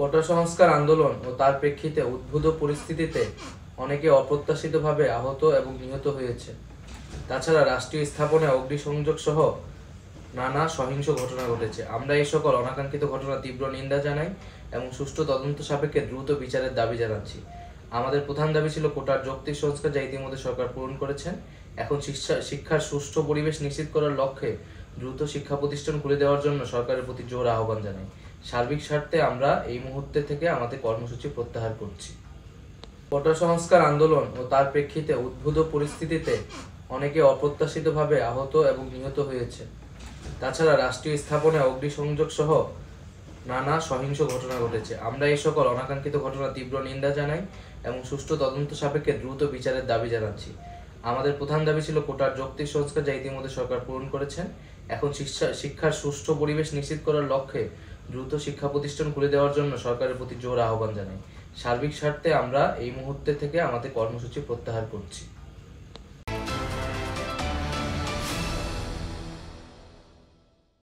কোটা সংস্কার আন্দোলন ও তার প্রেক্ষিতে উদ্ভূত পরিস্থিতিতে অনেকে অপ্রত্যাশিতভাবে আহত এবং নিহত হয়েছে। তাছাড়া রাষ্ট্রীয় স্থাপনায় অগ্নিসংযোগ সহ নানা সহিংস ঘটনা ঘটেছে। আমরা এই সকল অনাকাঙ্ক্ষিত ঘটনা তীব্র নিন্দা জানাই এবং সুষ্ঠু তদন্ত সাপেক্ষে দ্রুত বিচারের দাবি জানাচ্ছি। আমাদের প্রধান দাবি ছিল কোটার যৌক্তিক সংস্কার, যা ইতিমধ্যে সরকার পূরণ করেছেন। এখন শিক্ষার সুষ্ঠু পরিবেশ নিশ্চিত করার লক্ষ্যে দ্রুত শিক্ষা প্রতিষ্ঠান খুলে দেওয়ার জন্য সরকারের প্রতি জোর আহ্বান জানাই। সার্বিক স্বার্থে আমরা এই মুহূর্তে থেকে আমাদের কর্মসূচি প্রত্যাহার করছি। কোটা সংস্কার আন্দোলন ও তার প্রেক্ষিতে উদ্ভূত পরিস্থিতিতে অনেকে অপ্রত্যাশিতভাবে আহত এবং নিহত হয়েছে। তাছাড়া রাষ্ট্রীয় স্থাপনায় অগ্নিসংযোগ সহ নানা সহিংস ঘটনা ঘটেছে। আমরা এই সকল অনাকাঙ্ক্ষিত ঘটনা তীব্র নিন্দা জানাই এবং সুষ্ঠু তদন্ত সাপেক্ষে দ্রুত বিচারের দাবি জানাচ্ছি। আমাদের প্রধান দাবি ছিল কোটার যৌক্তিক সংস্কার, যা ইতিমধ্যে সরকার পূরণ করেছেন। এখন শিক্ষার সুষ্ঠু পরিবেশ নিশ্চিত করার লক্ষ্যে দ্রুত শিক্ষা প্রতিষ্ঠান খুলে দেওয়ার জন্য সরকারের প্রতি জোর আহ্বান জানাই। সার্বিক স্বার্থে আমরা এই মুহূর্তে থেকে আমাদের কর্মসূচি প্রত্যাহার করছি।